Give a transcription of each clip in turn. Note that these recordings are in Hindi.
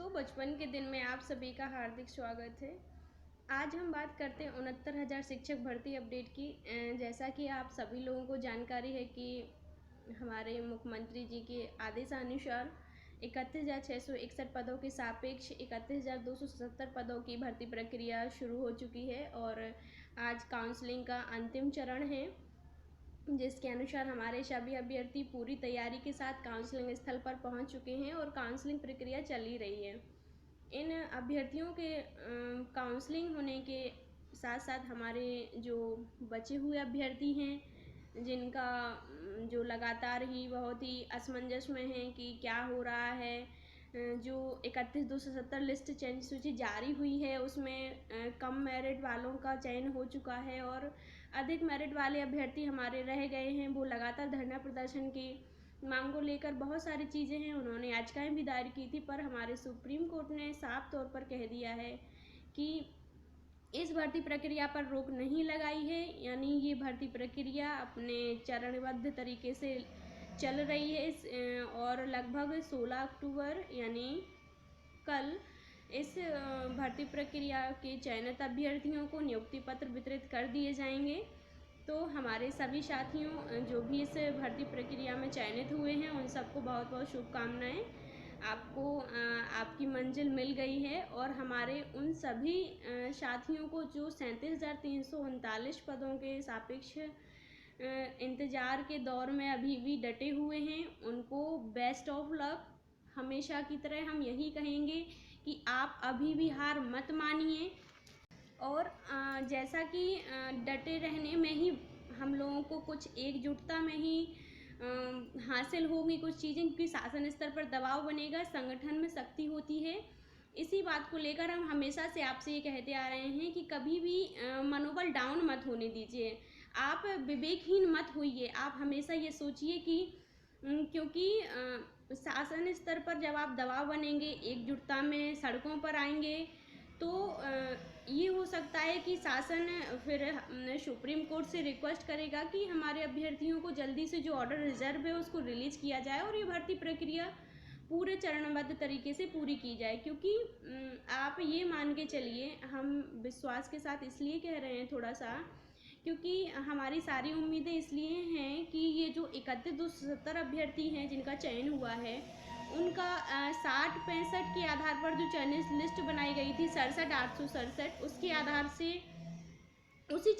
दोस्तों, बचपन के दिन में आप सभी का हार्दिक स्वागत है। आज हम बात करते हैं 69,000 शिक्षक भर्ती अपडेट की। जैसा कि आप सभी लोगों को जानकारी है कि हमारे मुख्यमंत्री जी के आदेशानुसार 31,661 पदों के सापेक्ष 31,277 पदों की भर्ती प्रक्रिया शुरू हो चुकी है और आज काउंसलिंग का अंतिम चरण है, जिसके अनुसार हमारे सभी अभ्यर्थी पूरी तैयारी के साथ काउंसलिंग स्थल पर पहुंच चुके हैं और काउंसलिंग प्रक्रिया चल ही रही है। इन अभ्यर्थियों के काउंसलिंग होने के साथ साथ हमारे जो बचे हुए अभ्यर्थी हैं, जिनका जो लगातार ही बहुत ही असमंजस में हैं कि क्या हो रहा है, जो 31,270 लिस्ट चयन सूची जारी हुई है उसमें कम मेरिट वालों का चयन हो चुका है और अधिक मेरिट वाले अभ्यर्थी हमारे रह गए हैं। वो लगातार धरना प्रदर्शन की मांग को लेकर बहुत सारी चीज़ें हैं, उन्होंने याचिकाएं भी दायर की थी, पर हमारे सुप्रीम कोर्ट ने साफ तौर पर कह दिया है कि इस भर्ती प्रक्रिया पर रोक नहीं लगाई है, यानी ये भर्ती प्रक्रिया अपने चरणबद्ध तरीके से चल रही है और लगभग 16 अक्टूबर यानी कल इस भर्ती प्रक्रिया के चयनित अभ्यर्थियों को नियुक्ति पत्र वितरित कर दिए जाएंगे। तो हमारे सभी साथियों जो भी इस भर्ती प्रक्रिया में चयनित हुए हैं उन सबको बहुत बहुत शुभकामनाएं। आपको आपकी मंजिल मिल गई है और हमारे उन सभी साथियों को जो 37,339 पदों के सापेक्ष इंतज़ार के दौर में अभी भी डटे हुए हैं, उनको बेस्ट ऑफ लक। हमेशा की तरह हम यही कहेंगे कि आप अभी भी हार मत मानिए और जैसा कि डटे रहने में ही हम लोगों को कुछ एकजुटता में ही हासिल होगी कुछ चीज़ें, क्योंकि शासन स्तर पर दबाव बनेगा, संगठन में शक्ति होती है। इसी बात को लेकर हम हमेशा से आपसे ये कहते आ रहे हैं कि कभी भी मनोबल डाउन मत होने दीजिए, आप विवेकहीन मत होइए। आप हमेशा ये सोचिए कि क्योंकि शासन स्तर पर जब आप दबाव बनेंगे, एकजुटता में सड़कों पर आएंगे, तो ये हो सकता है कि शासन फिर सुप्रीम कोर्ट से रिक्वेस्ट करेगा कि हमारे अभ्यर्थियों को जल्दी से जो ऑर्डर रिजर्व है उसको रिलीज़ किया जाए और ये भर्ती प्रक्रिया पूरे चरणबद्ध तरीके से पूरी की जाए। क्योंकि आप ये मान के चलिए, हम विश्वास के साथ इसलिए कह रहे हैं थोड़ा सा, क्योंकि हमारी सारी उम्मीदें इसलिए हैं कि ये जो 31,270 अभ्यर्थी हैं जिनका चयन हुआ है, उनका 60-65 के आधार पर जो चयनित लिस्ट बनाई गई थी 67,867, उसके आधार से उसी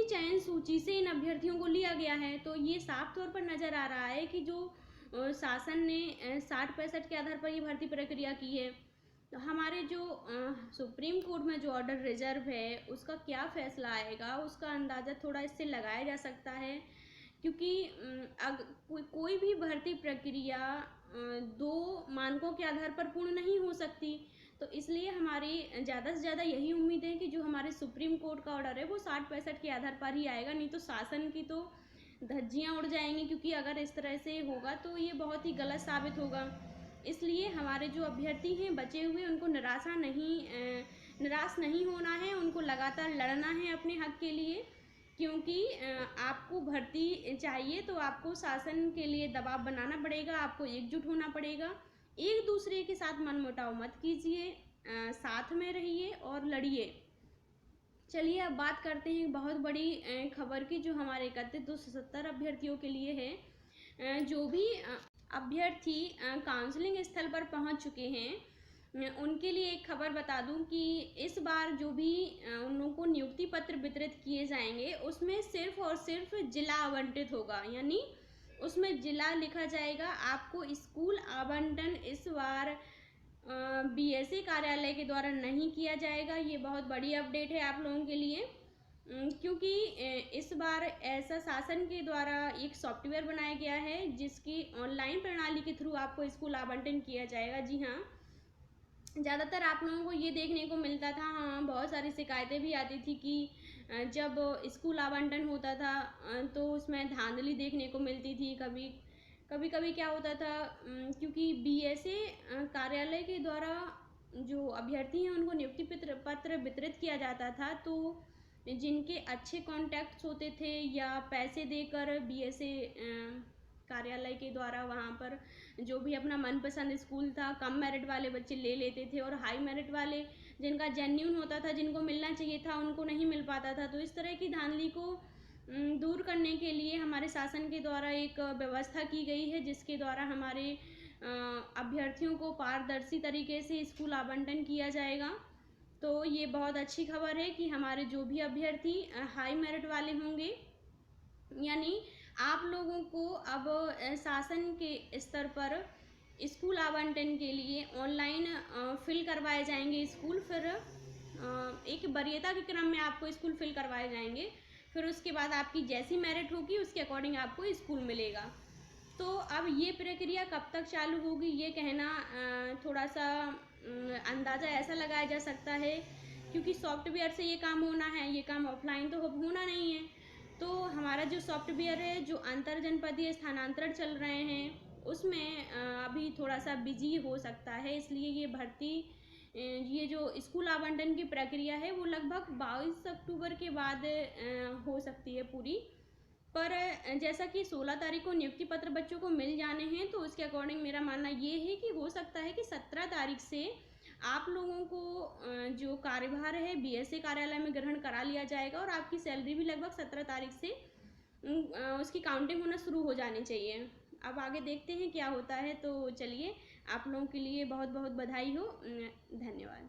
चयन सूची से इन अभ्यर्थियों को लिया गया है। तो ये साफ तौर पर नज़र आ रहा है कि जो शासन ने 60-65 के आधार पर ये भर्ती प्रक्रिया की है। तो हमारे जो सुप्रीम कोर्ट में जो ऑर्डर रिजर्व है उसका क्या फैसला आएगा, उसका अंदाज़ा थोड़ा इससे लगाया जा सकता है। क्योंकि कोई भी भर्ती प्रक्रिया दो मानकों के आधार पर पूर्ण नहीं हो सकती, तो इसलिए हमारी ज़्यादा से ज़्यादा यही उम्मीद है कि जो हमारे सुप्रीम कोर्ट का ऑर्डर है वो 60-65 के आधार पर ही आएगा, नहीं तो शासन की तो धज्जियाँ उड़ जाएंगी। क्योंकि अगर इस तरह से होगा तो ये बहुत ही गलत साबित होगा। इसलिए हमारे जो अभ्यर्थी हैं बचे हुए, उनको निराश नहीं होना है, उनको लगातार लड़ना है अपने हक के लिए। क्योंकि आपको भर्ती चाहिए तो आपको शासन के लिए दबाव बनाना पड़ेगा, आपको एकजुट होना पड़ेगा, एक दूसरे के साथ मनमुटाव मत कीजिए, साथ में रहिए और लड़िए। चलिए अब बात करते हैं बहुत बड़ी खबर की, जो हमारे 31,270 अभ्यर्थियों के लिए है। जो भी अभ्यर्थी काउंसलिंग स्थल पर पहुंच चुके हैं उनके लिए एक खबर बता दूं कि इस बार जो भी उन लोगों को नियुक्ति पत्र वितरित किए जाएंगे उसमें सिर्फ और सिर्फ जिला आवंटित होगा, यानी उसमें जिला लिखा जाएगा। आपको स्कूल आवंटन इस बार बीएसए कार्यालय के द्वारा नहीं किया जाएगा। ये बहुत बड़ी अपडेट है आप लोगों के लिए, क्योंकि इस बार ऐसा शासन के द्वारा एक सॉफ्टवेयर बनाया गया है जिसकी ऑनलाइन प्रणाली के थ्रू आपको स्कूल आवंटन किया जाएगा। जी हाँ, ज़्यादातर आप लोगों को ये देखने को मिलता था, हाँ बहुत सारी शिकायतें भी आती थी कि जब स्कूल आवंटन होता था तो उसमें धांधली देखने को मिलती थी। कभी क्या होता था, क्योंकि बीएसए कार्यालय के द्वारा जो अभ्यर्थी हैं उनको नियुक्ति पत्र वितरित किया जाता था, तो जिनके अच्छे कॉन्टैक्ट्स होते थे या पैसे देकर बीएसए कार्यालय के द्वारा वहाँ पर जो भी अपना मनपसंद स्कूल था, कम मेरिट वाले बच्चे ले लेते थे और हाई मेरिट वाले जिनका जेन्युइन होता था, जिनको मिलना चाहिए था, उनको नहीं मिल पाता था। तो इस तरह की धांधली को दूर करने के लिए हमारे शासन के द्वारा एक व्यवस्था की गई है, जिसके द्वारा हमारे अभ्यर्थियों को पारदर्शी तरीके से स्कूल आवंटन किया जाएगा। तो ये बहुत अच्छी खबर है कि हमारे जो भी अभ्यर्थी हाई मेरिट वाले होंगे, यानी आप लोगों को अब शासन के स्तर पर स्कूल आवंटन के लिए ऑनलाइन फिल करवाए जाएंगे स्कूल, फिर एक वरीयता के क्रम में आपको स्कूल फिल करवाए जाएंगे, फिर उसके बाद आपकी जैसी मेरिट होगी उसके अकॉर्डिंग आपको स्कूल मिलेगा। तो अब ये प्रक्रिया कब तक चालू होगी ये कहना थोड़ा सा अंदाज़ा ऐसा लगाया जा सकता है, क्योंकि सॉफ्टवेयर से ये काम होना है, ये काम ऑफलाइन तो होना नहीं है। तो हमारा जो सॉफ्टवेयर है, जो अंतर जनपदीय स्थानांतरण चल रहे हैं, उसमें अभी थोड़ा सा बिजी हो सकता है, इसलिए ये भर्ती ये जो स्कूल आवंटन की प्रक्रिया है वो लगभग 22 अक्टूबर के बाद हो सकती है पूरी। पर जैसा कि 16 तारीख को नियुक्ति पत्र बच्चों को मिल जाने हैं, तो उसके अकॉर्डिंग मेरा मानना ये है कि हो सकता है कि 17 तारीख से आप लोगों को जो कार्यभार है बीएसए कार्यालय में ग्रहण करा लिया जाएगा और आपकी सैलरी भी लगभग 17 तारीख से उसकी काउंटिंग होना शुरू हो जानी चाहिए। अब आगे देखते हैं क्या होता है। तो चलिए, आप लोगों के लिए बहुत बहुत बधाई हो। धन्यवाद।